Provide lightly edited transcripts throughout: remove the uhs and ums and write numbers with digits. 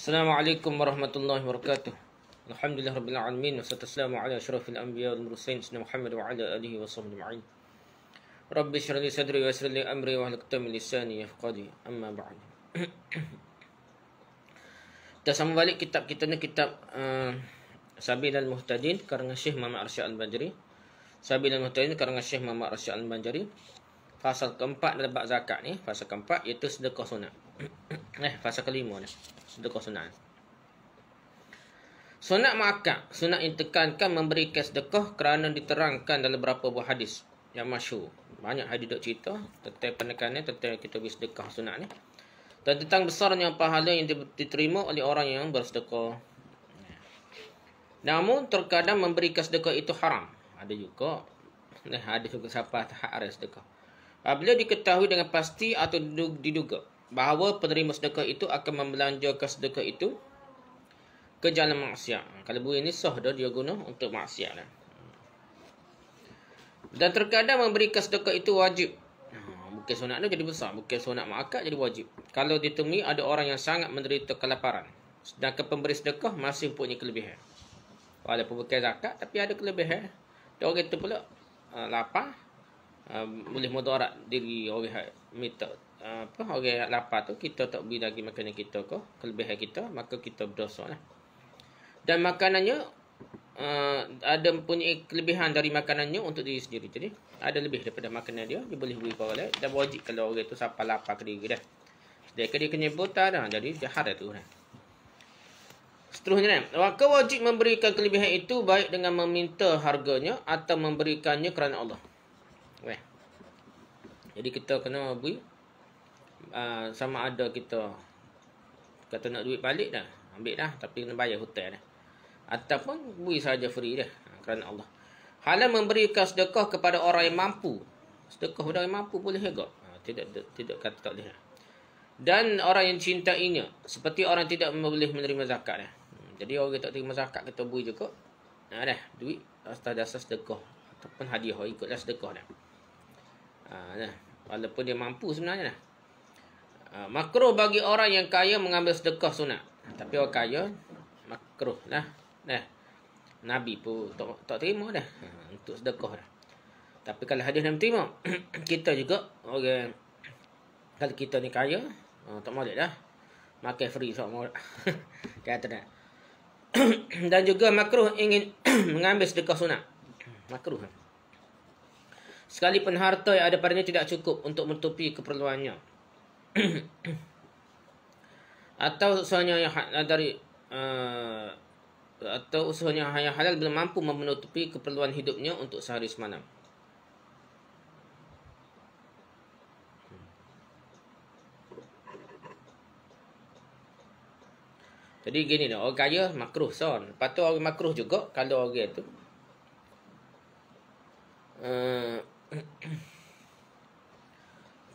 Assalamualaikum warahmatullahi wabarakatuh. Alhamdulillah rabbil alamin wassalatu wassalamu ala asyrafil anbiya wal mursalin sayyidina Muhammad wa ala alihi washabbihi ajma'in. Rabbi shrah li sadri wa yassir li amri wa hlul 'uqdatam min lisani yafqahu amma ba'd. Kita sambung balik kitab kita ni, kitab Sabilul Muhtadin karangan Syekh Muhammad Arsyad Al-Banjari. Sabilul Muhtadin karangan Syekh Muhammad Arsyad Al-Banjari. Fasal keempat dalam bab zakat ni, fasal keempat iaitu sedekah sunat. Fasal kelima ni, sedekah sunat. Sunat muakkad, sunat yang ditekankan memberikan sedekah kerana diterangkan dalam beberapa buah hadis yang masyhur. Banyak hadis dok cerita tentang penekanan tentang kita beri sedekah sunat ni. Dan tentang besarnya pahala yang diterima oleh orang yang bersedekah. Namun terkadang memberikan sedekah itu haram. Ada juga siapa hak ada sedekah. Apabila diketahui dengan pasti atau diduga bahawa penerima sedekah itu akan membelanjakan sedekah itu ke jalan maksiat. Kalau buih ni sah dah dia guna untuk maksiat dah. Dan terkadang memberikan sedekah itu wajib. Bukan sunat tu jadi besar, bukan sunat muakkad jadi wajib. Kalau ditemui ada orang yang sangat menderita kelaparan, sedangkan pemberi sedekah masih mempunyai kelebihan. Walaupun bukan zakat tapi ada kelebihan. Dan orang itu pula lapar, boleh mudarat diri orang minta orang lapar tu, kita tak beri lagi makanan kita ke kelebihan kita, maka kita berdosa lah. Dan makanannya ada mempunyai kelebihan dari makanannya untuk diri sendiri. Jadi ada lebih daripada makanan dia boleh beri ke orang lain. Dan wajib kalau orang tu siapa lapar ke diri dah. Sedangkan dia kena buta dah, jadi jahat dah tu dah. Seterusnya, maka wajib memberikan kelebihan itu baik dengan meminta harganya atau memberikannya kerana Allah. Jadi kita kena beri sama ada kita kata nak duit balik dah, ambil dah, tapi kena bayar hutang dah. Ataupun beri saja free dah kerana Allah. Hala memberikan sedekah kepada orang yang mampu. Sedekah kepada orang yang mampu boleh juga. Tidak kata tak boleh. Dan orang yang cintainya, seperti orang tidak boleh menerima zakat dah. Jadi orang tak terima zakat kita beri juga. Dah duit atas dasar sedekah ataupun hadiah, ikutlah sedekah dah. Dah. Walaupun dia mampu sebenarnya dah. Makruh bagi orang yang kaya mengambil sedekah sunat. Tapi orang kaya makruh lah. Nabi pun tak terima dah untuk sedekah dah. Tapi kalau hadis Nabi terima, kita juga orang kalau kita ni kaya, tak molek dah. Makan free sok molek. Kata dah. Dan juga makruh ingin mengambil sedekah sunat. Makruh. Sekalipun harta yang ada padanya tidak cukup untuk menutupi keperluannya. Atau usahanya yang yang halal belum mampu menutupi keperluan hidupnya untuk sehari semalam. Jadi gini dah, orang kaya makruh son. Lepas tu orang makruh juga kalau orang tu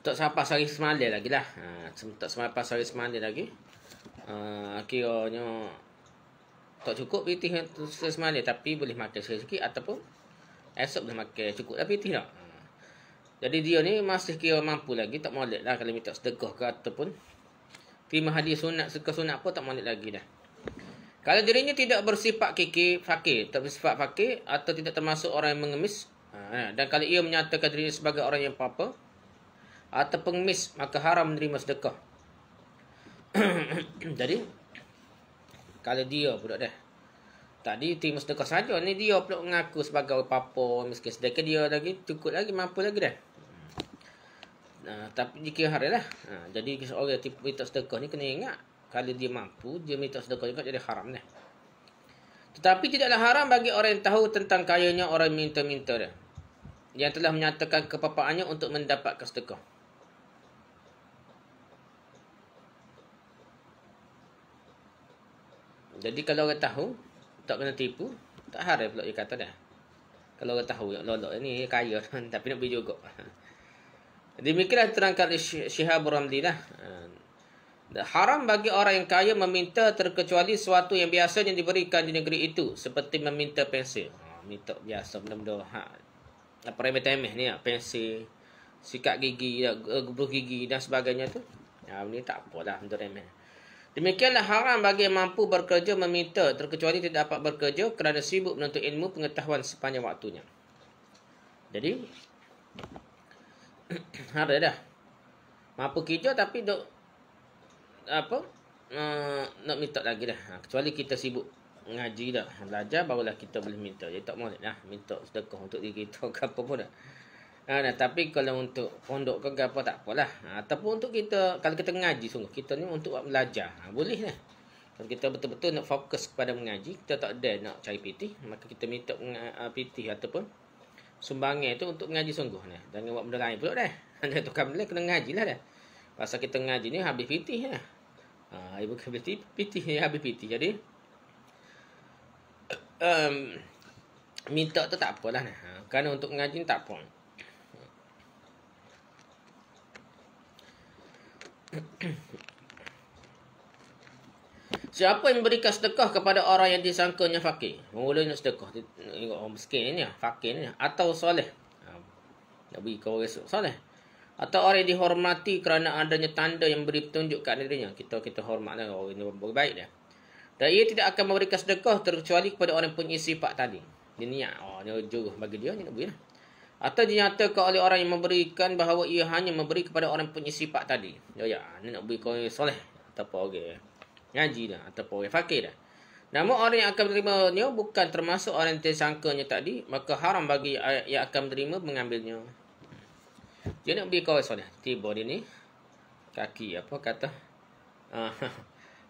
tak sampai sehari semalam lagi lah. Tak sampai sehari semalam lagi. Kiranya tak cukup pitih semalam, tapi boleh makan sikit ataupun esok boleh makan cukup lah pitih tak. Jadi dia ni masih kira mampu lagi, tak molek lah kalau minta sedekah ke ataupun terima hadiah sunat, sedekah sunat pun tak molek lagi dah. Kalau dirinya tidak bersifat fakir, tak bersifat fakir atau tidak termasuk orang yang mengemis, dan kalau ia menyatakan dirinya sebagai orang yang apa atau pengemis, maka haram menerima sedekah. Jadi kalau dia pula dah tadi terima sedekah saja, ni dia pula mengaku sebagai apa miskin, sedekah dia lagi cukup lagi, mampu lagi dah. Tapi jika hari lah. Jadi orang yang minta sedekah ni kena ingat, kalau dia mampu, dia minta sedekah juga jadi haram dah. Tetapi tidaklah haram bagi orang yang tahu tentang kayanya orang minta-minta dah, yang telah menyatakan kepapaannya untuk mendapatkan sedekah. Jadi kalau orang tahu, tak kena tipu, tak haram pula dia kata dah. Kalau orang tahu, lolok ni kaya tapi nak beri juga. Demikianlah terangkan oleh Syihab Ramli lah. Haram bagi orang yang kaya meminta terkecuali sesuatu yang biasanya diberikan di negeri itu, seperti meminta pensel. Minta biasa benda-benda remeh-temeh ni, pensel, sikat gigi, gubruh gigi dan sebagainya tu. Ni tak apalah benda remeh. Demikianlah haram bagi yang mampu bekerja meminta terkecuali tidak dapat bekerja kerana sibuk menuntut ilmu pengetahuan sepanjang waktunya. Jadi ada dah. Mampu kerja tapi dok nak minta lagi dah. Kecuali kita sibuk ngaji dah, belajar barulah kita boleh minta. Jadi tak boleh dah minta sedekah untuk diri kita ke apa pun dah. Tapi kalau untuk pondok ke apa tak apalah. Ataupun untuk kita, kalau kita ngaji sungguh, kita ni untuk belajar. Boleh lah. Kalau kita betul-betul nak fokus kepada mengaji, kita tak ada nak cari pitih, maka kita minta pitih ataupun sumbangan itu untuk mengaji sungguh. Jangan buat benda lain pula dah. Hanya tukar benda kena ngaji lah dah. Pasal kita ngaji ni habis pitih lah. Ibu habis pitih ni habis pitih. Jadi minta tu tak apalah. Kerana untuk mengaji ni tak apa. Siapa yang memberikan sedekah kepada orang yang disangkanya fakir? Mula nak sedekah. Tengok orang miskin ni, fakir ni. Atau soleh. Nak beri ke orang soleh. Atau orang yang dihormati kerana adanya tanda yang beri petunjuk kat dirinya. Kita hormatlah orang ini baik dia. Dan ia tidak akan memberikan sedekah terkecuali kepada orang yang punya sifat tadi. Dia niat. Dia juruh bagi dia nak beri lah. Atau dinyatakan oleh orang yang memberikan bahawa ia hanya memberi kepada orang yang punya sifat tadi. Ni nak beri ke orang soleh. Ataupun orang ngaji dah. Ataupun orang fakir dah. Namun orang yang akan menerimanya bukan termasuk orang yang tersangkanya tadi. Maka haram bagi yang akan menerima mengambilnya. Dia nak beri ke orang soleh. Tiba dia ni. Kaki apa kata.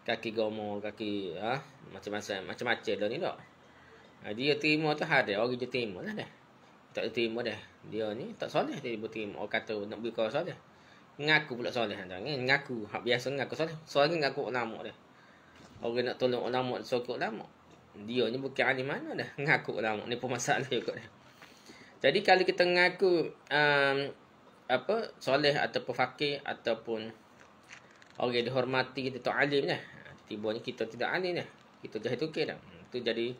Kaki gomo. Kaki macam-macam dah ni tak. Dia terima tu ada. Orang dia terima lah dah. Tak terima dah. Dia ni tak soleh dia terima. Orang kata nak beri kau soleh. Ngaku pula soleh. Jangan ngaku. Hak biasa ngaku soleh. Soalnya ngaku ulama dah. Orang nak tolong ulama sokong ulama. Dia ni bukan alim mana dah. Ngaku ulama. Ni pun masalah juga dah. Jadi kalau kita ngaku soleh ataupun fakir ataupun orang yang dihormati kita tak alim dah. Tibanya kita tidak alim dah. Kita jahil tukir dah. Itu jadi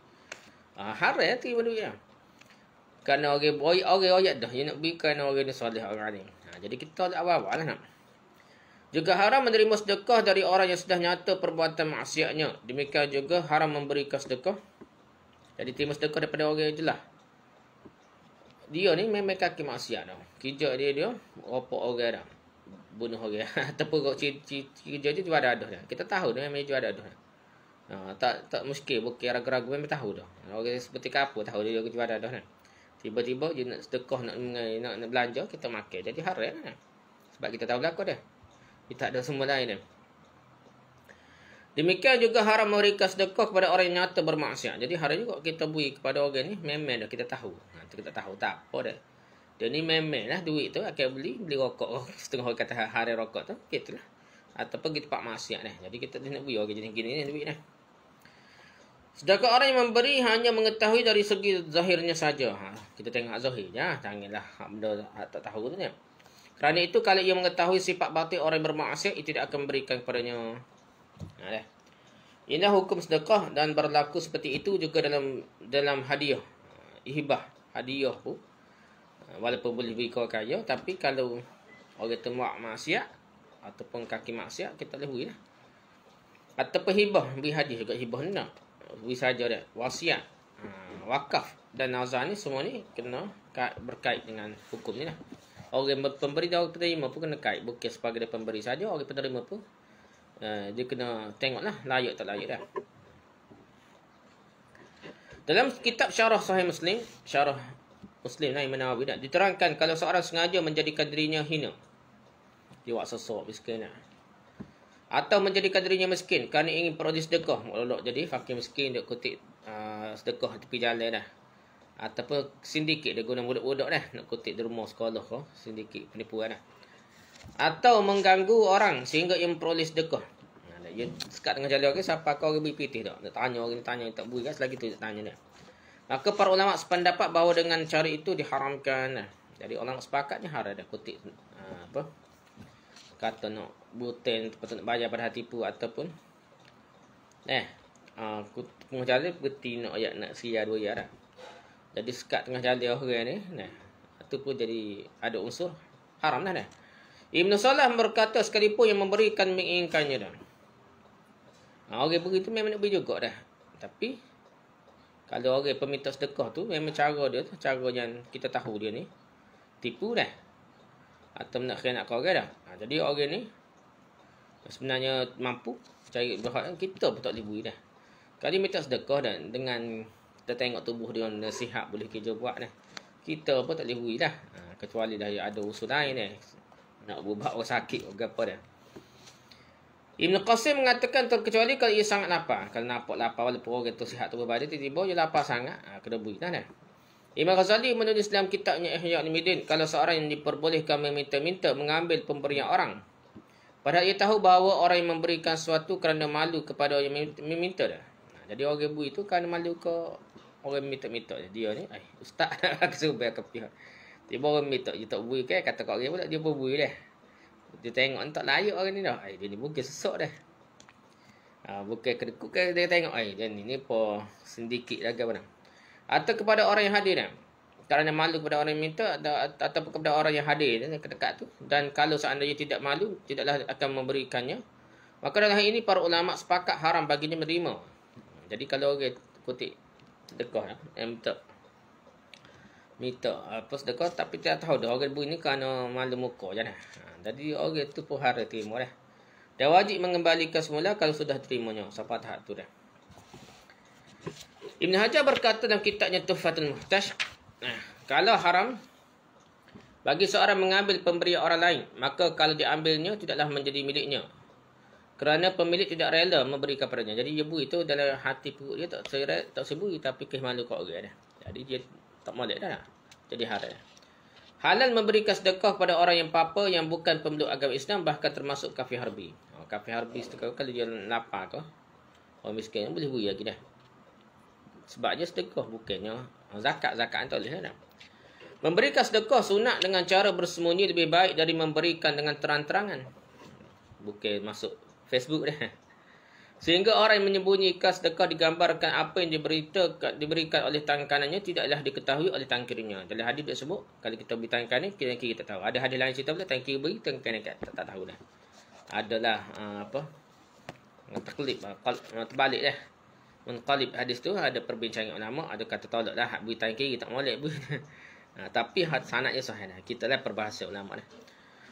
haram tiba dia. Kerana orang royak dah. Dia nak beri kerana orang ni soleh orang alim. Jadi kita tak apa-apa lah nak. Juga haram menerima sedekah dari orang yang sudah nyata perbuatan maksiatnya. Demikian juga haram memberikan sedekah. Jadi terima sedekah daripada orang yang jelas. Dia ni memang kaki maksiat dah. Kerja dia ropok orang dah. Bunuh orang. Ataupun kerja dia jual dadah dah. Kita tahu dia memang jual dadah dah. Tak muskil. Bukan ragu-ragu memang tahu dah. Orang seperti kapur tahu dia jual dadah dah. Tiba-tiba dia nak sedekah, nak belanja, kita makan. Jadi haram lah. Sebab kita tahu belakang dah. Kita ada semua lain dah. Demikian juga haram memberikan sedekah kepada orang yang nyata bermaksiat. Jadi haram juga kita beri kepada orang ni, memang dah kita tahu. Kita tahu tak apa dah. Dia ni memang lah duit tu akan beli rokok. Setengah orang kata haram rokok tu, gitulah. Ataupun kita tempat maksiat dah. Jadi kita nak beri orang jenis gini ni duit dah. Sedangkan orang yang memberi hanya mengetahui dari segi zahirnya saja. Kita tengok zahir je. Janganlah benda tak tahu tu ni. Kerana itu kalau ia mengetahui sifat batin orang yang bermaksiat, ia tidak akan memberikan kepadanya. Inilah hukum sedekah dan berlaku seperti itu juga dalam hadiah. Ihbah. Hadiah pun. Walaupun boleh beri kau kaya. Tapi kalau orang tu buat maksiat ataupun kaki maksiat, kita boleh beri lah. Ataupun hibah. Beri hadiah juga hibah ni nak. Beri saja dah. Wasiat, wakaf dan nazar ni semua ni kena berkait dengan hukum ni lah. Orang pemberi dan orang penerima pun kena kait. Bukan sebagai pemberi saja, orang penerima pun dia kena tengok lah layak tak layak dah. Dalam kitab Syarah Sahih Muslim, Syarah Muslim Imam Nawawi dah diterangkan kalau seorang sengaja menjadikan dirinya hina, dia buat sosok miskin lah. Atau menjadikan dirinya miskin kerana ingin peroleh sedekah. Maklum jadi fakir miskin dia kutip sedekah tepi jalan dah. Ataupun sindiket dia guna budak-budak dah. Nak kutip di rumah sekolah kau. Sindiket penipuan dah. Atau mengganggu orang sehingga ia memperoleh sedekah. Dia sekat dengan jalan orang, siapa kau orang beri pitih tak? Dia tanya orang ni tanya, tak beri kan selagi tu dia tanya dia. Maka para ulama sependapat bahawa dengan cara itu diharamkan. Jadi ulama sepakat ni haram dah kutip kata nak buten patut nak bayar pada hati tipu ataupun tengah jalan berhenti nak ayat nak sia 2 ayat dah. Jadi sekat tengah jalan orang ni itu pun jadi ada unsur haram dah. Ibn Salah berkata sekalipun yang memberikan menginginkannya dah. Orang beri tu memang nak beri juga dah. Tapi kalau orang peminta sedekah tu memang cara dia tu, cara yang kita tahu dia ni tipu dah. Atau nak khianat ke orang dah. Jadi orang ni sebenarnya mampu cari berhak, kita pun tak boleh beri dah. Kalau dia minta sedekah dan dengan kita tengok tubuh dia nasihat boleh kerja buat dah, kita pun tak boleh beri dah. Kecuali dah ada usul lain dah, nak berubat orang sakit ke apa dah. Ibn Qasim mengatakan terkecuali kalau ia sangat lapar. Kalau nampak lapar walaupun orang tu sihat tu berbadan, tiba-tiba dia lapar sangat, kena beri dah. Imam Ghazali menulis dalam kitabnya Ihya Ulumuddin, kalau seorang yang diperbolehkan meminta-minta mengambil pemberian orang, padahal ia tahu bahawa orang yang memberikan sesuatu kerana malu kepada orang yang meminta dah. Jadi orang beri tu kerana malu ke orang yang minta-minta. Dia ni, ustaz nak suruh bayar ke pihak. Tiba orang minta, dia tak beri kan, kata kat orang pula dia pun beri dah. Dia tengok tak layak orang ni dah. Dia ni mungkin sesok dah. Bukan kedekut kan, dia tengok dia ni apa sedikit lagi apa. Atau kepada orang yang hadir dah. Kerana malu kepada orang yang minta atau kepada orang yang hadir dekat tu. Dan kalau seandainya tidak malu, tidaklah akan memberikannya. Maka dalam hal ini para ulama sepakat haram baginya menerima. Jadi kalau orang kutip sedekah minta apa sedekah tapi tidak tahu dah orang beri ni kerana malu muka je dah. Jadi orang tu pun harus terima dah. Dan wajib mengembalikan semula kalau sudah terimanya sampai tahap tu dah. Ibn Hajar berkata dalam kitabnya Tuhfatul Muhtaj, kalau haram bagi seorang mengambil pemberian orang lain, maka kalau diambilnya tidaklah menjadi miliknya. Kerana pemilik tidak rela memberi kepadanya. Jadi dia beri tu dalam hati perut dia tak seberi tapi kes malu kat orang dah. Jadi dia tak molek dah. Jadi haram. Halal memberikan sedekah pada orang yang papa yang bukan pemeluk agama Islam, bahkan termasuk kafir harbi. Kafir harbi sedekah kalau dia lapar ke orang miskin boleh beri lagi dah. Sebabnya sedekah bukannya zakat tak boleh dah. Memberikan sedekah sunat dengan cara bersembunyi lebih baik dari memberikan dengan terang-terangan. Bukan masuk Facebook dah. Sehingga orang yang menyembunyikan sedekah digambarkan apa yang diberikan oleh tangan kanannya tidaklah diketahui oleh tangan kirinya. Dalam hadis tersebut, kalau kita beri tangan kanan, kiri kita tahu. Ada hadis lain cerita pula tangan kiri beri, tangan kanan tak tahu dah. Adalah taklib, terbalik dah. Menqalib hadis tu ada perbincangan ulama, ada kata tolak dah beri tangan kiri tak molek beri. Tapi sanadnya sahih dah. Kita lah perbahasa ulama dah.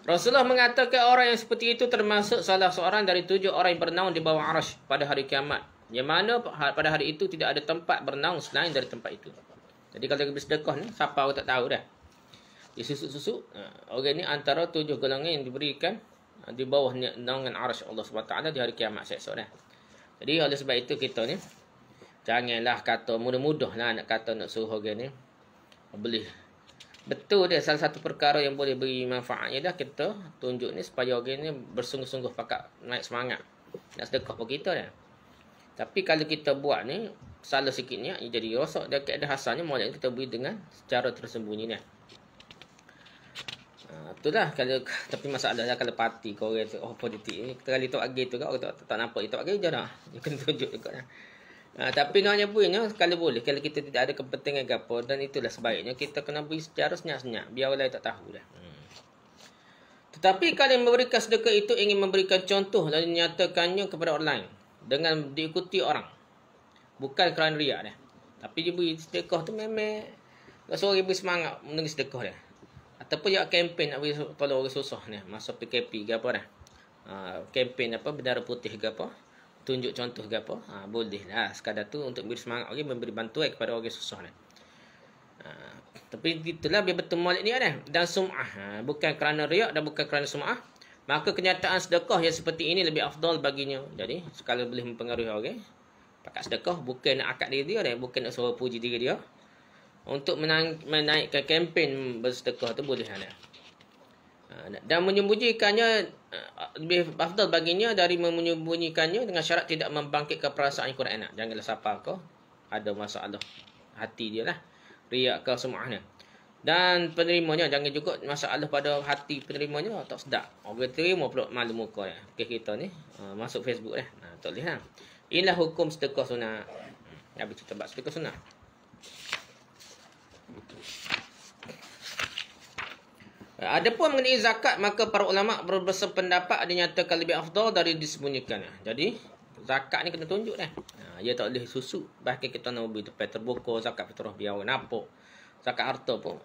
Rasulullah mengatakan orang yang seperti itu termasuk salah seorang dari 7 orang yang bernaung di bawah arasy pada hari kiamat. Yang mana pada hari itu tidak ada tempat bernaung selain dari tempat itu. Jadi kalau kita bersedekah ni, siapa orang tak tahu dah. Dia susuk-susuk. Orang ni antara 7 golongan yang diberikan di bawah naungan arasy Allah SWT di hari kiamat esok dah. Jadi oleh sebab itu kita ni, janganlah kata mudah-mudah lah nak kata nak suruh orang ni beli. Betul dia salah satu perkara yang boleh beri manfaatnya dah kita tunjuk ni supaya orang ni bersungguh-sungguh pakat naik semangat nak sedekah pada kita dah. Tapi kalau kita buat ni salah sikitnya jadi rosak dan keadaan asalnya molek kita beri dengan secara tersembunyi dah. Itulah kalau tapi masalahnya kalau parti kau orang tu politik ni kita kali tu agi tu orang tak nampak dia tak agi je dah. Dia kena tunjuk juga dah. Tapi naknya punya kalau boleh kalau kita tidak ada kepentingan ke apa dan itulah sebaiknya kita kena beri secara senyap-senyap biar orang lain tak tahu dah. Tetapi kalau yang memberikan sedekah itu ingin memberikan contoh dan menyatakannya kepada orang lain dengan diikuti orang bukan kerana riak dah. Tapi dia beri sedekah tu memang nak suruh beri semangat menulis sedekah dah. Ataupun dia kempen nak beri tolong orang susah ni masa PKP ke apa dah. Kempen apa bendera putih ke apa. Tunjuk contoh ke apa, boleh lah sekadar tu untuk beri semangat orang, memberi bantuan kepada orang susah ni. Tapi itulah biar betul molek ni dah. Dan sum'ah, bukan kerana riak dan bukan kerana sum'ah, maka kenyataan sedekah yang seperti ini lebih afdal baginya. Jadi sekali boleh mempengaruhi orang, pakat sedekah bukan nak akad diri dia dah, bukan nak suruh puji diri dia. Untuk menaikkan kempen bersedekah tu boleh dah. Dan menyembunyikannya lebih afdal baginya dari menyembunyikannya dengan syarat tidak membangkitkan perasaan yang kurang enak. Janganlah siapa kau ada masalah hati dia lah, riak ke semuanya. Dan penerimanya jangan juga masalah pada hati penerimanya tak sedap. Orang terima pula malu muka ya. Kita ni masuk Facebook dah. Tak boleh lah. Inilah hukum sedekah sunat. Habis kita bahas sedekah sunat. Adapun mengenai zakat, maka para ulama bersependapat dinyatakan lebih afdal dari disembunyikan. Jadi Zakat ni kena tunjuk dah. Dia tak boleh susuk. Bahkan kita nak beri tepi terbuka zakat fitrah biar orang nampak. Zakat harta pun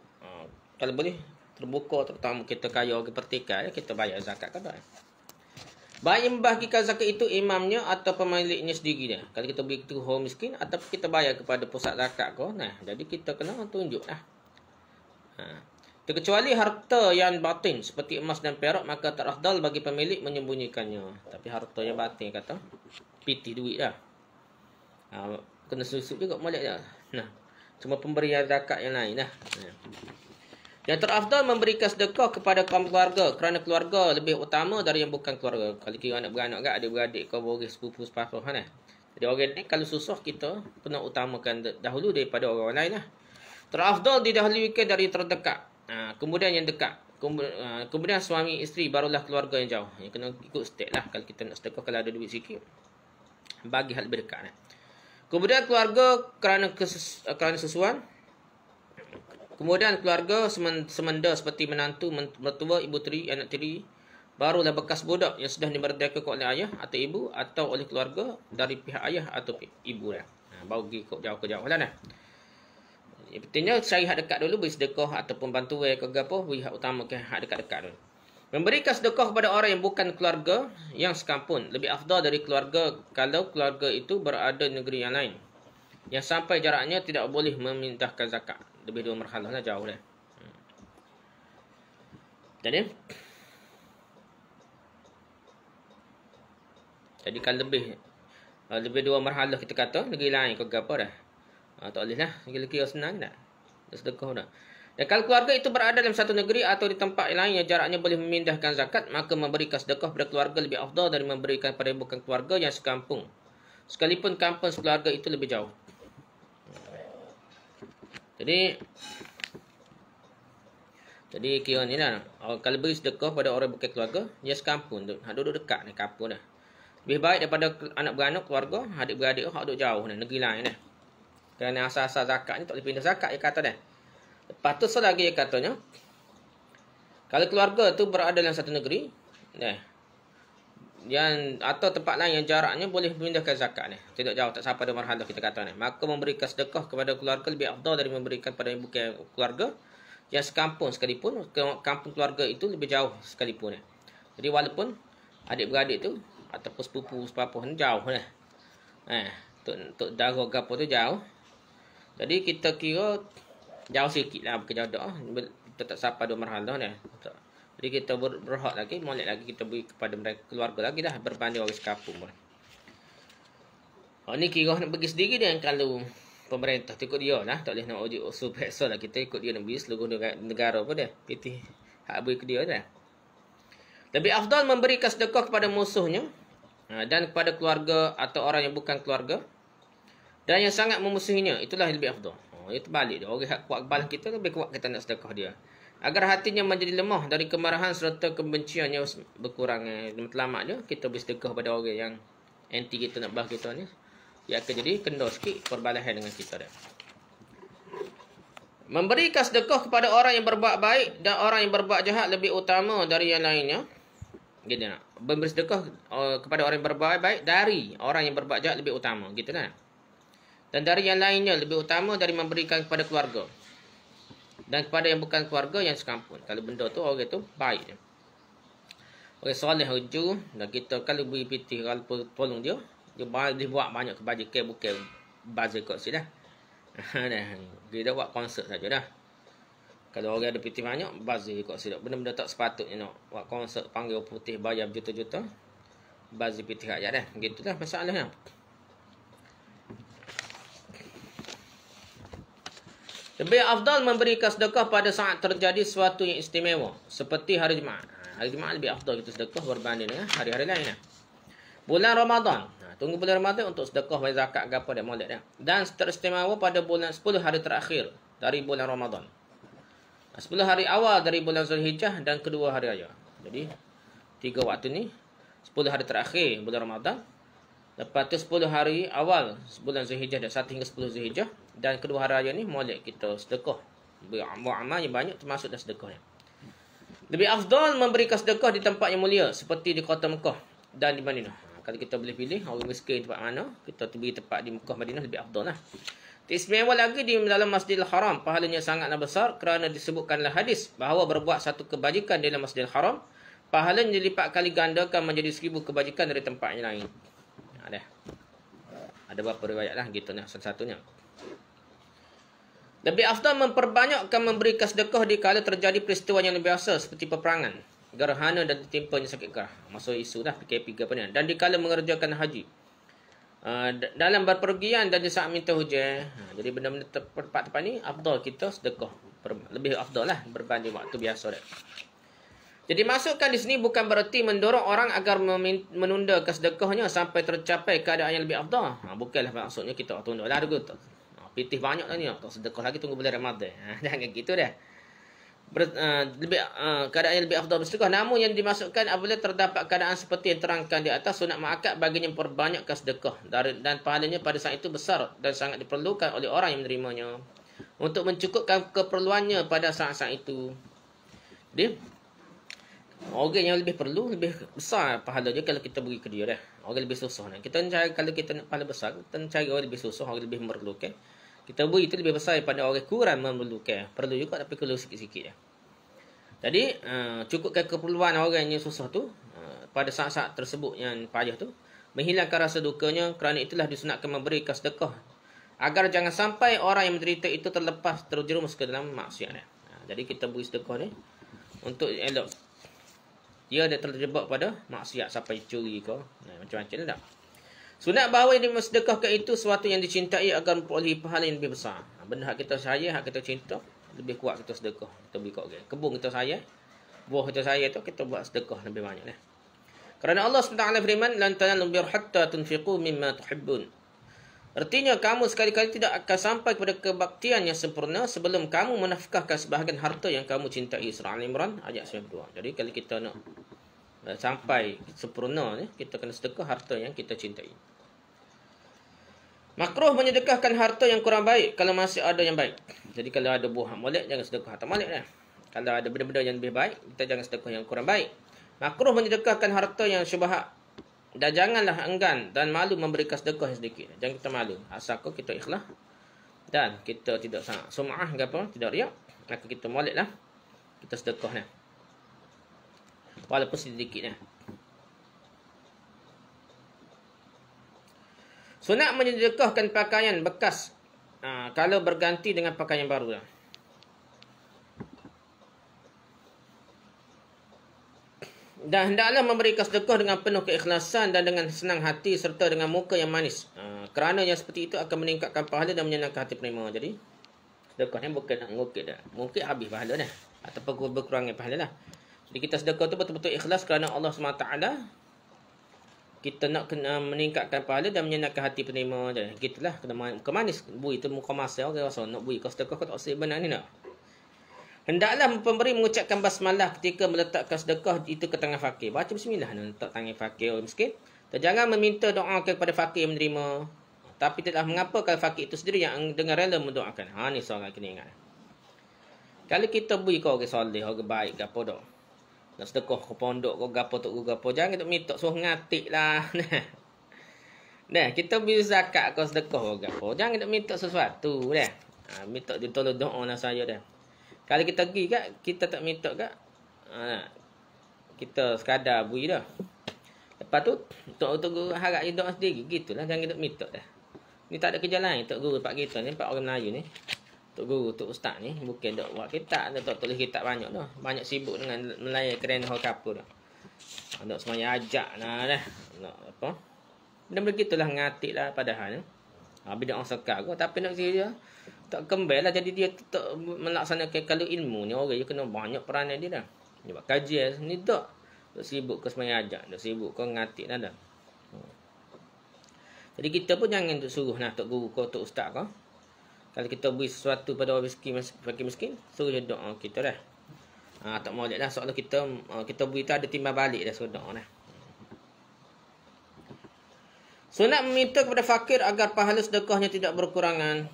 kalau boleh terbuka, terutama kita kaya orang pertikaian, kita bayar zakat kada. Baik membahagikan zakat itu imamnya atau pemiliknya sendiri dah. Kalau kita beri ke orang miskin atau kita bayar kepada pusat zakat kau. Nah, jadi kita kena tunjuk dah. Terkecuali harta yang batin seperti emas dan perak, maka tak afdal bagi pemilik menyembunyikannya. Tapi harta yang batin kata pitih duit dah. Kena susuk juga molek dah. Nah, cuma pemberian zakat yang lain dah. Yang terafdal memberikan sedekah kepada kaum keluarga kerana keluarga lebih utama dari yang bukan keluarga. Kalau kira anak beranak agak ada beradik kau boleh sepupu separuh kan. Jadi orang ni kalau susah kita kena utamakan dahulu daripada orang lain lah. Terafdal didahulukan dari terdekat. Kemudian yang dekat. Kemudian suami isteri barulah keluarga yang jauh. Yang kena ikut step lah kalau kita nak sedekah kalau ada duit sikit. Bagi hal lebih dekat lah. Kemudian keluarga kerana sesuan. Kemudian keluarga semenda seperti menantu, mertua, ibu tiri, anak tiri. Barulah bekas budak yang sudah dimerdekakan oleh ayah atau ibu atau oleh keluarga dari pihak ayah atau ibu dah. Baru pergi jauh-jauh lah dah. Pentingnya cari hak dekat dulu, beri sedekah ataupun bantuan ke apa, beri hak utama ke hak dekat-dekat dulu. Memberikan sedekah kepada orang yang bukan keluarga yang sekampun lebih afdal dari keluarga kalau keluarga itu berada di negeri yang lain. Yang sampai jaraknya tidak boleh memindahkan zakat. Lebih dua marhalah lah, jauh dah. Jadi kalau lebih dua marhalah kita kata negeri lain ke apa dah. Tak boleh lah. Kira-kira senang dah. Sedekah dah. Dan kalau keluarga itu berada dalam satu negeri atau di tempat lain yang jaraknya boleh memindahkan zakat, maka memberikan sedekah pada keluarga lebih afdal dari memberikan pada bukan keluarga yang sekampung. Sekalipun kampung keluarga itu lebih jauh. Jadi kira ni lah. Kalau beri sedekah pada orang bukan keluarga, dia sekampung tu. Duduk dekat ni kampung dah. Lebih baik daripada anak beranak keluarga, adik-beradik duduk jauh ni, negeri lain dah. Kerana asal-asal zakat ni tak boleh pindah zakat, dia kata dah. Lepas tu selagi dia katanya, kalau keluarga tu berada dalam satu negeri, atau tempat lain yang jaraknya boleh memindahkan zakat ni. Tidak jauh, tak sampai ada marhalah kita kata ni. Maka memberikan sedekah kepada keluarga lebih afdal dari memberikan pada yang bukan keluarga yang sekampung sekalipun. Kampung keluarga itu lebih jauh sekalipun. Jadi walaupun adik-beradik tu ataupun sepupu sepapuh ni jauh lah. Untuk darah gapo tu jauh. Jadi kita kira jauh sikit lah, bukan jauh dah. Kita tak sampai ada marhalah ni. Jadi kita berhak lagi, molek lagi kita beri kepada mereka keluarga lagi dah berbanding orang sekampung pun. Ni kira nak pergi sendiri dia kalau pemerintah ikut dia lah, tak boleh nak usul paksa lah, kita ikut dia nak beri seluruh negara pun dia. Pitih hak beri ke dia dah. Lebih afdal memberikan sedekah kepada musuhnya dan kepada keluarga atau orang yang bukan keluarga dan yang sangat memusuhinya, itulah yang lebih afdal. Itu balik dia. Orang hak kuat balas kita lebih kuat kita nak sedekah dia. Agar hatinya menjadi lemah dari kemarahan serta kebenciannya berkurang. Matlamat dia, kita beri sedekah pada orang yang anti kita nak balas kita ni. Dia akan jadi kendor sikit perbalahan dengan kita dah. Memberikan sedekah kepada orang yang berbuat baik dan orang yang berbuat jahat lebih utama dari yang lainnya. Gitu nak. Memberi sedekah kepada orang yang berbuat baik dari orang yang berbuat jahat lebih utama. Gitu kan. Dan dari yang lainnya lebih utama dari memberikan kepada keluarga. Dan kepada yang bukan keluarga yang sekampung. Kalau benda tu orang tu baik dia. Orang soleh hujur. Dan kita kalau beri piti kalau tolong dia. Dia boleh buat banyak kebajikan. Bukan bazir kot sini dah. Dia dah buat konsert saja dah. Kalau orang ada piti banyak. Bazir kot sini. Benda-benda tak sepatutnya nak. Buat konsert panggil putih bayar berjuta-juta. Bazir piti rakyat dah. Begitulah masalahnya. Lebih afdal memberikan sedekah pada saat terjadi sesuatu yang istimewa. Seperti hari Jumaat. Hari Jumaat lebih afdal kita sedekah berbanding dengan hari-hari lain. Bulan Ramadan. Tunggu bulan Ramadan untuk sedekah bayar zakat ke apa dia molek dia. Dan teristimewa pada bulan 10 hari terakhir dari bulan Ramadan. 10 hari awal dari bulan Zulhijjah dan kedua hari raya. Jadi 3 waktu ni 10 hari terakhir bulan Ramadan. Lepas tu 10 hari awal bulan Zulhijjah dan 1 hingga 10 Zulhijjah. Dan kedua hari raya ni molek kita sedekah. Beramal yang banyak termasuk dalam sedekah. Lebih afdal memberikan sedekah di tempat yang mulia seperti di kota Mekah dan di Madinah. Kalau kita boleh pilih orang miskin tempat mana, kita beri tempat di Mekah Madinah lebih afdal lah. Istimewa lagi di dalam Masjidil Haram, pahalanya sangatlah besar kerana disebutkanlah hadis bahawa berbuat satu kebajikan dalam Masjidil Haram, pahalanya dilipat kali gandakan menjadi 1000 kebajikan dari tempat yang lain. Ada beberapa riwayat lah gitu nah, salah satunya. Lebih afdal memperbanyakkan memberikan sedekah di kala terjadi peristiwa yang biasa seperti peperangan, gerhana dan ditimpanya sakit gerah. Masuk isu dah PKP ke apa ni. Dan di kala mengerjakan haji. Dalam berpergian dan di saat minta hujan. Jadi benda-benda tempat ni afdal kita sedekah. Lebih afdal lah berbanding waktu biasa dah. Jadi masukkan di sini bukan bererti mendorong orang agar menunda kesedekahnya sampai tercapai keadaan yang lebih afdal. Bukanlah maksudnya kita tunda lah dulu. Pitih banyak lah ni. Tak sedekah lagi tunggu bulan Ramadan. Jangan gitu dah. Keadaan yang lebih afdal bersedekah. Namun yang dimasukkan apabila terdapat keadaan seperti yang terangkan di atas, sunat muakkad baginya memperbanyakkan sedekah dan pahalanya pada saat itu besar dan sangat diperlukan oleh orang yang menerimanya untuk mencukupkan keperluannya pada saat-saat itu. Jadi orang yang lebih perlu lebih besar pahalanya kalau kita beri ke dia dah. Orang lebih susah nah. Kita cari kalau kita nak pahala besar, kita cari orang lebih susah, orang lebih memerlukan. Kita beri itu lebih besar daripada orang kurang memerlukan. Perlu juga tapi perlu sikit-sikit. Jadi, cukupkan keperluan orang yang susah tu pada saat-saat tersebut yang payah tu. Menghilangkan rasa dukanya, kerana itulah disunatkan memberikan sedekah. Agar jangan sampai orang yang menderita itu terjerumus ke dalam maksiat. Jadi, kita beri sedekah ni untuk elok. Dia ada terjebak pada maksiat sampai curi ke. Macam-macam tak. Sunat bahawa yang disedekahkan itu sesuatu yang dicintai agar memperoleh pahala yang lebih besar. Benda hak kita sayang, hak kita cinta, lebih kuat kita sedekah. Kita beri kat orang. Kebun kita sayang, buah kita sayang tu kita buat sedekah lebih banyak lah. Kerana Allah SWT firman, "Lan tanalul birra hatta tunfiqu mimma tuhibbun." Artinya kamu sekali-kali tidak akan sampai kepada kebaktian yang sempurna sebelum kamu menafkahkan sebahagian harta yang kamu cintai. Surah Al-Imran ayat 92. Jadi kalau kita nak sampai sempurna ni, kita kena sedekah harta yang kita cintai. Makruh menyedekahkan harta yang kurang baik kalau masih ada yang baik. Jadi kalau ada buah molek, jangan sedekah harta molek dah. Kalau ada benda-benda yang lebih baik, kita jangan sedekah yang kurang baik. Makruh menyedekahkan harta yang syubhat. Dan janganlah enggan dan malu memberikan sedekah yang sedikit. Jangan kita malu. Asalkan kita ikhlas dan kita tidak sangat sum'ah ke apa, tidak riak, maka kita moleklah. Kita sedekah dah. Walaupun sedikit dah. Sunat menyedekahkan pakaian bekas kalau berganti dengan pakaian baru lah. Dan hendaklah memberikan sedekah dengan penuh keikhlasan dan dengan senang hati serta dengan muka yang manis. Kerana yang seperti itu akan meningkatkan pahala dan menyenangkan hati penerima. Jadi sedekah ni bukan nak ngukit dah. Ngukit habis pahala dah. Ataupun berkurangnya pahala lah. Jadi kita sedekah tu betul-betul ikhlas kerana Allah SWT. Kita nak kena meningkatkan pahala dan menyenangkan hati penerima. Gitulah, kena muka manis. Bui tu muka masa orang rasa nak bui kau sedekah kau tak usah benar ni nak. Hendaklah pemberi mengucapkan basmalah ketika meletakkan sedekah itu ke tangan fakir. Baca bismillah nak letak tangan fakir orang miskin. Dan jangan meminta doa kepada fakir yang menerima. Tapi tidaklah mengapa kalau fakir itu sendiri yang dengan rela mendoakan. Ni soalan kena ingat. Kalau kita beri kau orang soleh, orang baik ke apa tak. Nak sedekah ke pondok ke gapo tok gapo, jangan tak minta suruh ngatik lah. Nah, kita beri zakat ke sedekah ke gapo, jangan tak minta sesuatu dah. Minta ditolong doa lah saya dah. Kalau kita pergi kat, kita tak minta kat, kita sekadar beri dah. Lepas tu, Tok Guru harap dia doa sendiri. Gitulah, jangan tak minta dah. Ni tak ada kerja lain. Tok Guru Pak kita ni, Pak orang Melayu ni. Tok Guru, Tok Ustaz ni, bukan dok buat kitab. Dia tak tulis kitab banyak dah. Banyak sibuk dengan melayan kerana hal kapur dah. Dok semuanya ajak lah dah. Nak apa? Benda-benda gitulah ngatik lah padahal. Habis dia orang sekar kot. Tapi nak kira dia, tak kembali lah. Jadi dia tak melaksanakan kalau ilmu ni. Orang dia kena banyak peranan dia dah. Dia buat kajian. Ni tak. Dok sibuk ke semuanya ajak. Dok sibuk ke ngatik lah dah. Jadi kita pun jangan duk suruh nak Tok Guru kau, Tok Ustaz kau. Kalau kita beri sesuatu pada orang fakir miskin, suruh je doa kita dah. Tak molek dah. Soalnya kita beri tu ada timbal balik dah, suruh doa dah. Sunat meminta kepada fakir agar pahala sedekahnya tidak berkurangan.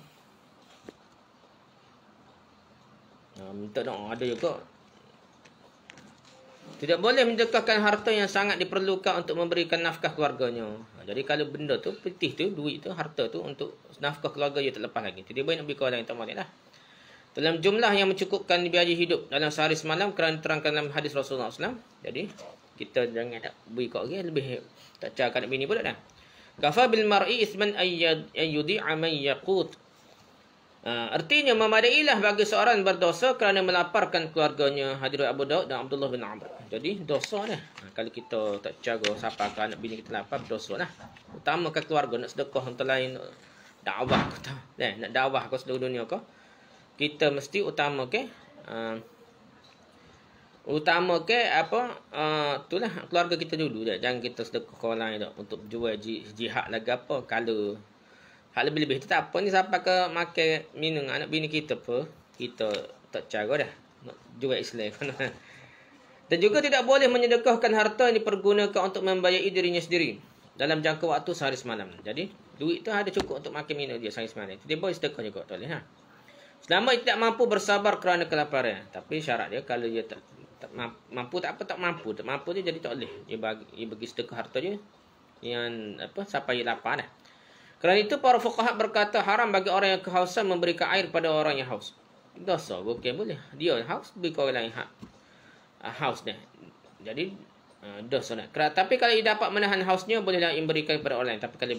Minta doa ada juga. Tidak boleh mensedekahkan harta yang sangat diperlukan untuk memberikan nafkah keluarganya. Jadi kalau benda tu, petih tu, duit tu, harta tu untuk nafkah keluarga dia tak lepas lagi. Tidak boleh nak beri ke orang yang tak boleh lah. Dalam jumlah yang mencukupkan biaya hidup dalam sehari semalam kerana diterangkan dalam hadis Rasulullah SAW. Jadi kita jangan nak beri ke orang lebih tak cakap nak bini pula dah. Kafa bil mar'i isman ayyudi man yaqut. Artinya memadailah bagi seorang berdosa kerana melaparkan keluarganya. Hadis Abu Daud dan Abdullah bin Amr. Jadi dosa dah. Kalau kita tak jaga siapa ke anak bini kita lapar, dosa lah. Utamakan keluarga, nak sedekah untuk lain, dakwah ke nak dakwah ke seluruh dunia ke. Kita mesti utamakan itulah keluarga kita dulu dah. Jangan kita sedekah ke orang lain dah untuk jual jihad lagi apa. Kalau hal lebih-lebih tu tak apa ni siapa ke makan minum anak bini kita apa, kita tak cara dah nak jual Islam. Dan juga tidak boleh menyedekahkan harta yang dipergunakan untuk membayari dirinya sendiri dalam jangka waktu sehari semalam. Jadi duit tu ada cukup untuk makan minum dia sehari semalam. Dia boleh sedekah juga tak boleh Selama dia tidak mampu bersabar kerana kelaparan. Tapi syarat dia kalau dia tak mampu tak mampu dia jadi tak boleh. Dia bagi sedekah harta dia yang sampai lapar dah. Kerana itu para fuqaha berkata haram bagi orang yang kehausan memberikan air pada orang yang haus. Dosa, bukan boleh. Dia haus, beri ke orang lain haus dah. Jadi dosa dah. Tapi kalau dia dapat menahan hausnya, bolehlah memberikan kepada orang lain. Tapi kalau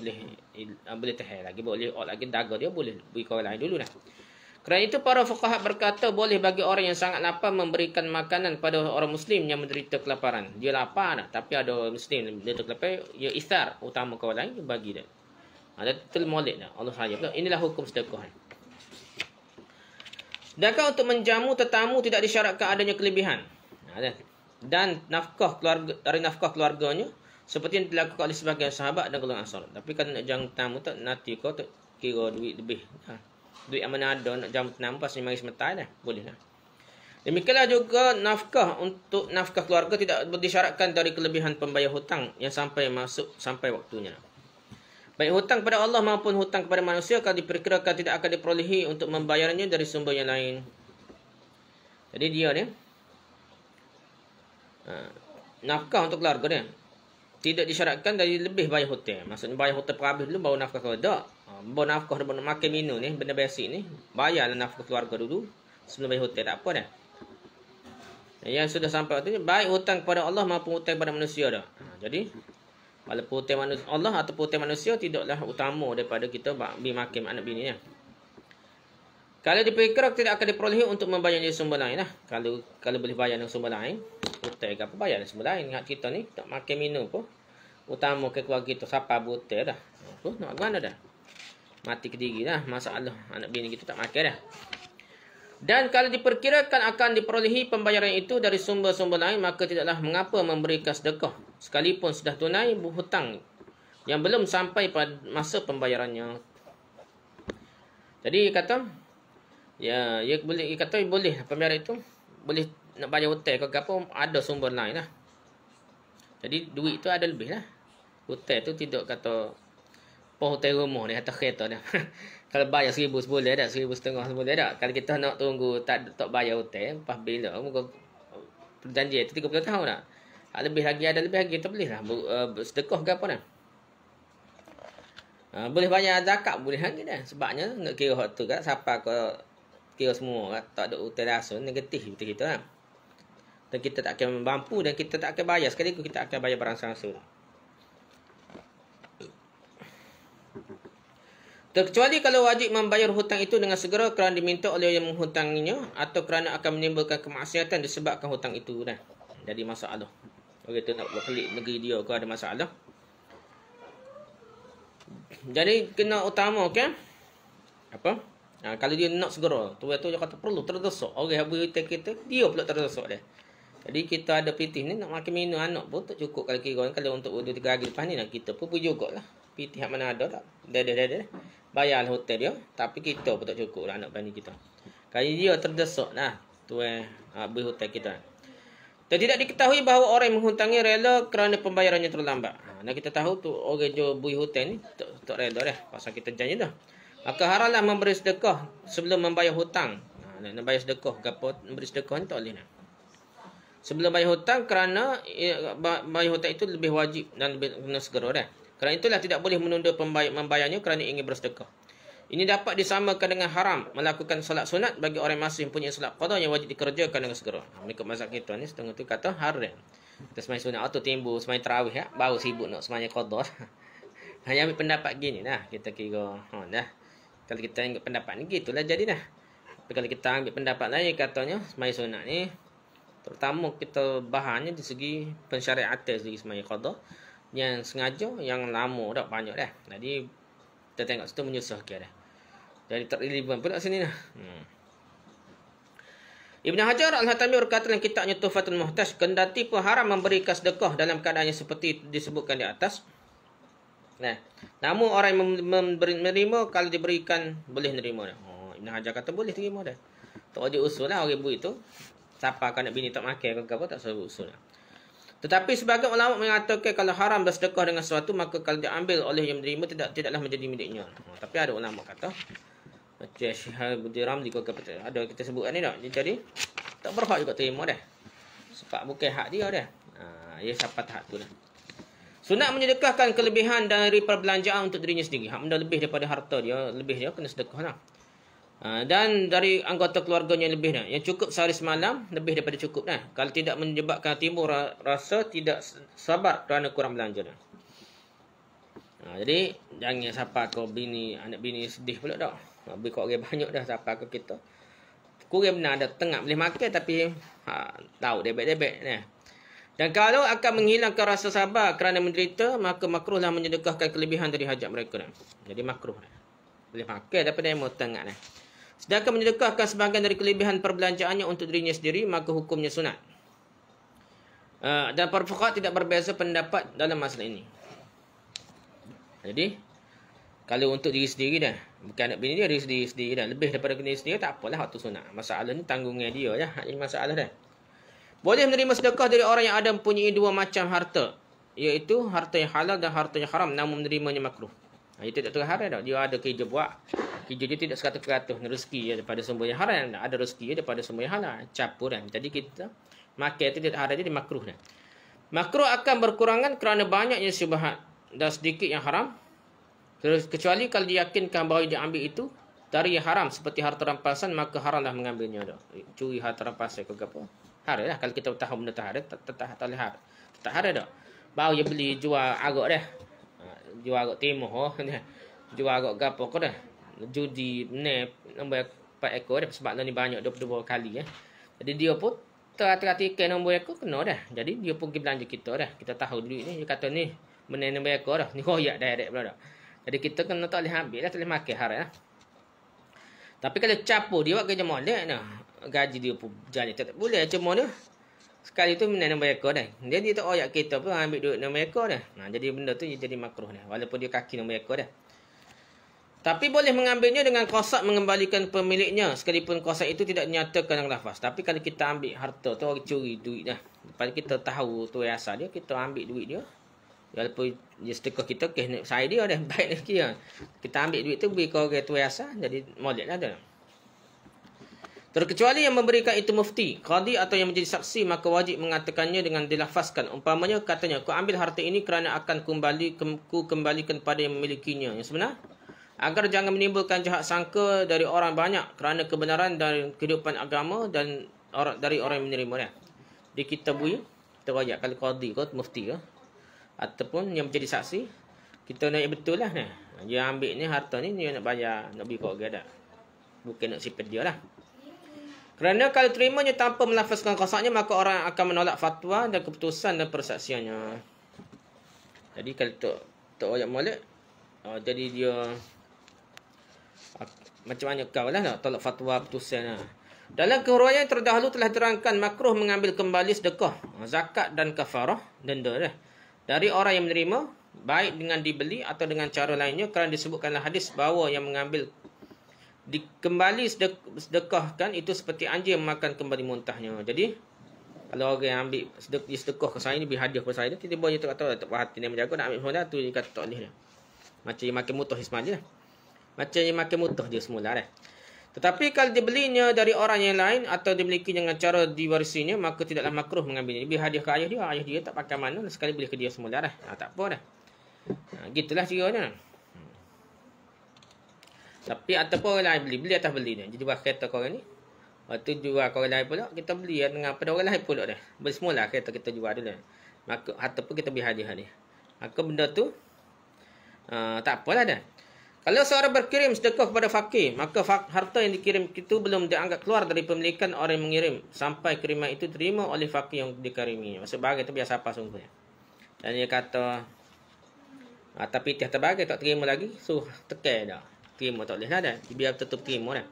boleh tahan lagi, boleh lagi daga dia, boleh beri ke orang lain dulu dah. Kerana itu para fuqaha berkata boleh bagi orang yang sangat lapar memberikan makanan pada orang muslim yang menderita kelaparan. Dia lapar dah, tapi ada orang muslim yang menderita kelaparan, dia isar utama ke orang lain, dia bagi dah. Ada termolek dah. Allah saja. Inilah hukum sedekah. Sedangkan untuk menjamu tetamu tidak disyaratkan adanya kelebihan. Dan nafkah keluarganya seperti yang dilakukan oleh sebagian sahabat dan golongan Ansar. Tapi kalau nak jamu tetamu tak nanti kau tak kira duit lebih. Duit yang mana ada nak jamu tetamu pasal mari semetai dah. Boleh dah. Demikianlah juga nafkah untuk nafkah keluarga tidak disyaratkan dari kelebihan pembayar hutang yang sampai waktunya. Baik hutang kepada Allah maupun hutang kepada manusia kalau diperkirakan tidak akan diperolehi untuk membayarnya dari sumber yang lain. Jadi dia ni nafkah untuk keluarga dia tidak disyaratkan dari lebih bayar hutang. Maksudnya bayar hutang perhabis dulu baru nafkah keluarga. Baru nafkah baru makan minum ni, benda basic ni, bayarlah nafkah keluarga dulu sebelum bayar hutang, tak apa dah. Yang sudah sampai waktunya baik hutang kepada Allah maupun hutang kepada manusia dah. Jadi walaupun hutang Allah atau hutang manusia tidaklah utama daripada kita bagi makan anak bini ya. Kalau diperkirakan tidak akan diperolehi untuk membayar dari sumber lain lah. Kalau boleh bayar dari sumber lain, hutang ke apa bayar dari sumber lain. Ingat kita ni tak makan minum pun utama ke keluarga kita siapa hutang dah. Nak mana dah? Mati ke diri dah masalah anak bini kita tak makan dah. Dan kalau diperkirakan akan diperolehi pembayaran itu dari sumber-sumber lain, maka tidaklah mengapa memberikan sedekah sekalipun sudah tunai hutang yang belum sampai pada masa pembayarannya. Jadi kata boleh pembayaran itu boleh nak bayar hutang ke apa ada sumber lain lah. Jadi duit tu ada lebih lah. Hutang tu tidak kata hutang rumah ni atas kereta dah. Kalau bayar 1,000 boleh tak? 1,500 boleh tak? Kalau kita nak tunggu tak bayar hutang, lepas bila muka perjanjian itu 30 tahun tak? Lebih lagi kita boleh lah sedekah ke apa dah. Boleh bayar zakat boleh lagi dah. Sebabnya nak kira hak tu kan siapa ke kira semua kan? Tak ada hutang langsung negatif betul kita lah. Dan kita tak akan mampu dan kita tak akan bayar sekali kita akan bayar berangsur-angsur. Terkecuali kalau wajib membayar hutang itu dengan segera kerana diminta oleh yang menghutanginya atau kerana akan menimbulkan kemaksiatan disebabkan hutang itu dah. Jadi masalah. Orang tu nak berkelik negeri dia ke ada masalah. Jadi kena utama kan? Apa? Kalau dia nak segera, tu dia kata perlu terdesak. Orang yang beri hutang kita, dia pula terdesak dah. Jadi kita ada pitih ni nak makan minum anak pun tak cukup kalau kira kalau untuk 2-3 hari lepas ni nak kita pun jugaklah. Pitih yang mana ada tak? Dah. Bayar hotel dia, tapi kita pun tak cukup lah anak bani kita. Kalau dia terdesak lah, tuan beri hutang kita. Dan tidak diketahui bahawa orang yang menghutangi rela kerana pembayarannya terlambat. Dan kita tahu tu orang jual beri hutang ni tak rela dah. Pasal kita janji dah. Maka haramlah memberi sedekah sebelum membayar hutang. Nak bayar sedekah ke apa, memberi sedekah ni tak boleh lah. sebelum bayar hutang kerana bayar hutang itu lebih wajib dan lebih kena segera dah. Kerana itulah tidak boleh menunda membayarnya kerana ingin bersedekah. Ini dapat disamakan dengan haram melakukan solat sunat bagi orang yang masih mempunyai solat qada yang wajib dikerjakan dengan segera. Mengikut mazhab kita ni setengah tu kata haram. Kita sembahyang sunat atau timbul sembahyang tarawih ya, baru sibuk nak sembahyang qada. Hanya ambil pendapat gini dah kita kira. Dah. Kalau kita ambil pendapat ni gitulah jadi dah. Tapi kalau kita ambil pendapat lain katanya sembahyang sunat ni terutama kita bahannya di segi pensyariatan segi sembahyang qada yang sengaja yang lama dah banyak dah. Jadi kita tengok situ menyusahkan dah. Jadi tak relevan pula sini dah. Ibn Hajar Al-Haytami berkata dalam kitabnya Tuhfatul Muhtaj, kendati pun haram memberikan sedekah dalam keadaan yang seperti disebutkan di atas. Nah, namun orang yang menerima kalau diberikan boleh menerima dah. Ibn Hajar kata boleh terima dah. Tak wajib usul lah orang ibu itu. Siapa akan nak bini tak makan ke apa tak suruh usul lah. Tetapi sebagian ulama mengatakan kalau haram bersedekah dengan sesuatu maka kalau diambil oleh yang menerima tidaklah menjadi miliknya. Tapi ada ulama kata macam Syihab Budiram di kota ada kita sebut ni tak. Jadi tak berhak juga terima dah. Sebab bukan hak dia dah. Ia siapa hak tu dah. Sunat menyedekahkan kelebihan dari perbelanjaan untuk dirinya sendiri. Hak benda lebih daripada harta dia, lebih dia kena sedekah lah. Dan dari anggota keluarganya lebih dah. Yang cukup sehari semalam lebih daripada cukup dah. Kalau tidak menyebabkan timbul rasa tidak sabar kerana kurang belanja dah. Jadi jangan siapa kau bini anak bini sedih pula dah. Habis kau orang banyak dah siapa ke kita. Kurang benar ada tengah boleh makan tapi tahu debek-debek nah. Dan kalau akan menghilangkan rasa sabar kerana menderita maka makruhlah menyedekahkan kelebihan dari hajat mereka dah. Jadi makruh dah. Boleh makan tapi dia mau tengah dah. Sedangkan menyedekahkan sebahagian dari kelebihan perbelanjaannya untuk dirinya sendiri maka hukumnya sunat. Dan para fuqaha tidak berbeza pendapat dalam masalah ini. Jadi kalau untuk diri sendiri dah, bukan anak bini dia, diri sendiri dah. Lebih daripada diri sendiri tak apalah waktu sunat. Masalah ni tanggungnya dia ya. Ini masalah dah. Boleh menerima sedekah dari orang yang ada mempunyai dua macam harta, iaitu harta yang halal dan harta yang haram, namun menerimanya makruh. Itu tidak terharam dah. Dia ada kerja buat. Kerja dia tidak 100% rezeki dia daripada sumber yang haram. Ada rezeki dia daripada sumber yang halal. Campur kan. Jadi kita makan itu tidak haram, jadi makruh dah. Makruh akan berkurangan kerana banyaknya syubhat dan sedikit yang haram. Kecuali kalau diyakinkan bahawa dia ambil itu dari yang haram seperti harta rampasan maka haramlah mengambilnya dah. Curi harta rampasan ke apa? Haram lah kalau kita tahu benda tak haram, tak haram. Tak haram dah. Baru dia beli jual arak dah. Jual arak timur jual arak gapo ke dah. Judi ne nombor 4 ekor dah sebab ni banyak 22 kali ya. Jadi dia pun terhati-hati nombor ekor kena dah. Jadi dia pun pergi belanja kita dah. Kita tahu duit ni dia kata ni menai nombor ekor dah. Ni royak direct pula dah. Jadi kita kena tak boleh ambil lah, tak boleh makan haram lah. Tapi kalau capur dia buat kerja molek nah, gaji dia pun jalan tak boleh cuma dia. Sekali tu menai nombor ekor dah. Dia tak royak kita pun ambil duit nombor ekor dah. Jadi benda tu jadi makruh dah. Walaupun dia kaki nombor ekor dah. Tapi boleh mengambilnya dengan qasad mengembalikan pemiliknya sekalipun qasad itu tidak dinyatakan dengan lafaz. Tapi kalau kita ambil harta tu orang curi duit dah. Lepas kita tahu tu asal dia, kita ambil duit dia. Walaupun dia sedekah kita saya dia dah baik dah kira. Kita ambil duit tu beri ke orang tu asal jadi moleklah dah. Terkecuali yang memberikan itu mufti, qadi atau yang menjadi saksi maka wajib mengatakannya dengan dilafazkan. Umpamanya katanya, "Ku ambil harta ini kerana akan ku kembalikan pada yang memilikinya." Yang sebenar agar jangan menimbulkan jahat sangka dari orang banyak kerana kebenaran dan kehidupan agama dan dari orang yang menerimanya. Di kitab buih kita royak kalau qadi ke mufti ke ataupun yang menjadi saksi kita nak betul lah nah. Dia ambil ni harta ni dia nak bayar, nak beri kau gadak. Bukan nak sipet dia lah. Kerana kalau terimanya tanpa melafazkan qasadnya maka orang akan menolak fatwa dan keputusan dan persaksiannya. Jadi kalau tak royak molek jadi dia macam mana kau lah nak tolak fatwa putusan lah. Dalam kehuraian terdahulu telah terangkan makruh mengambil kembali sedekah, zakat dan kafarah denda dah dari orang yang menerima baik dengan dibeli atau dengan cara lainnya kerana disebutkanlah hadis bahawa yang mengambil dikembali sedekahkan itu seperti anjing makan kembali muntahnya. Jadi kalau orang yang ambil sedekah ke saya ni beri hadiah kepada saya dia tiba-tiba dia tak tahu tak perhati dia menjaga nak ambil semula tu dia kata tak boleh dah. Macam dia makan mutah ismail je lah. Macam dia makan mutah dia semula dah. Tetapi kalau dibelinya dari orang yang lain atau dimiliki dengan cara diwarisinya, maka tidaklah makruh mengambilnya. Dia hadiah ke ayah dia tak pakai mana, sekali beli ke dia semula dah. Tak apa dah. Gitulah ciranya. Tapi ataupun orang lain beli atas beli ni. Jadi buat kereta kau ni. Waktu jual kau lain pula, kita beli dengan pada orang lain pula dah. Beli semula kereta kita jual dulu. Maka ataupun kita beli hadiah dia. Maka benda tu tak apalah dah. Kalau seorang berkirim sedekah kepada fakir, maka harta yang dikirim itu belum dianggap keluar dari pemilikan orang yang mengirim sampai kiriman itu terima oleh fakir yang dikirimi. Maksud bagai itu biasa apa sungguhnya. Dan dia kata, tapi tiap terbagai tak terima lagi, so tekan dah. Terima tak boleh dah. Biar tutup terima dah.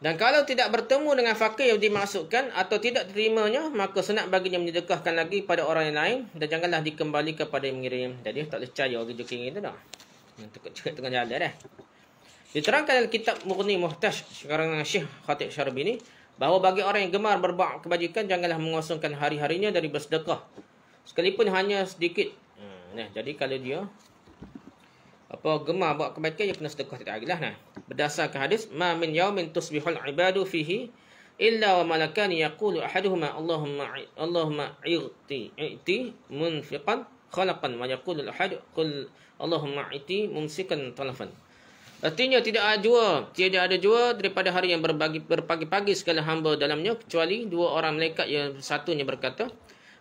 Dan kalau tidak bertemu dengan fakir yang dimasukkan atau tidak terimanya, maka sunat baginya menyedekahkan lagi pada orang yang lain dan janganlah dikembalikan kepada yang mengirim. Jadi tak boleh percaya orang joking itu dah. Cakap tengah jalan dah. Diterangkan dalam kitab Mughni Muhtaj sekarang Syekh Khatib Syarbini bahawa bagi orang yang gemar berbuat kebajikan janganlah mengosongkan hari-harinya dari bersedekah sekalipun hanya sedikit. Jadi kalau dia gemar buat kebaikan, dia kena sedekah tiap hari lah. Berdasarkan hadis, ma min yaumin tusbihul ibadu fihi illa wa malakani yaqulu ahaduhuma Allahumma i'ti munfiqan khalaqan wa yaqulu al-ahad qul Allahumma i'ti mumsikan talafan. Artinya tiada ada jua daripada hari yang berpagi-pagi segala hamba dalamnya kecuali dua orang malaikat yang satunya berkata,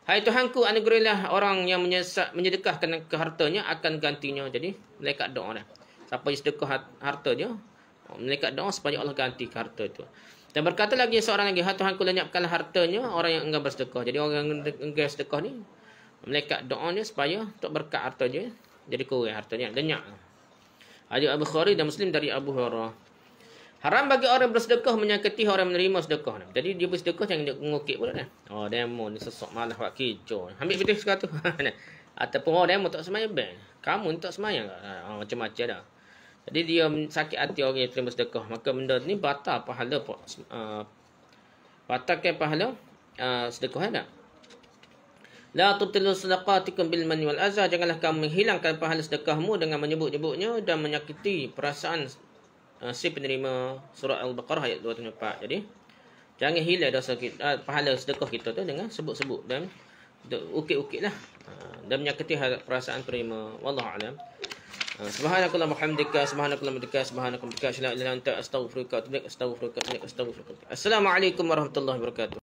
hai Tuhanku, anugerahilah orang yang menyedekahkan ke hartanya akan gantinya. Jadi, malaikat doa dah. Siapa yang sedekah harta dia, malaikat doa supaya Allah ganti ke harta itu. Dan berkata lagi seorang lagi, hai Tuhanku, lenyapkanlah hartanya orang yang enggan bersedekah. Jadi, orang yang enggan sedekah ni, malaikat doa dia supaya untuk berkat harta dia, jadi kurang hartanya, lenyap. Hadis Al-Bukhari dan Muslim dari Abu Hurairah. Haram bagi orang bersedekah menyakiti orang menerima sedekah. Jadi dia bersedekah jangan dia ngukit pula dah. Demo ni sesok malah buat kicau. Ambil betul sekatu. Ataupun demo tak semayang ben. Kamu ni tak semayang. Macam-macam dah. Jadi dia sakit hati orang yang terima sedekah. Maka benda ni batal pahala batalkan pahala sedekah dah. La tubtilu sadaqatikum bil manni wal azza. Janganlah kamu menghilangkan pahala sedekahmu dengan menyebut-nyebutnya dan menyakiti perasaan si penerima. Surah Al-Baqarah ayat 274. Jadi jangan hilang dosa kita, pahala sedekah kita tu dengan sebut-sebut dan ukit-ukit lah dan menyakiti perasaan penerima. Wallahu a'lam. Subhanakallahumma hamdika subhanakallahumma bihamdika asyhadu an la ilaha illa anta astaghfiruka wa atubu ilaik. Assalamualaikum warahmatullahi wabarakatuh.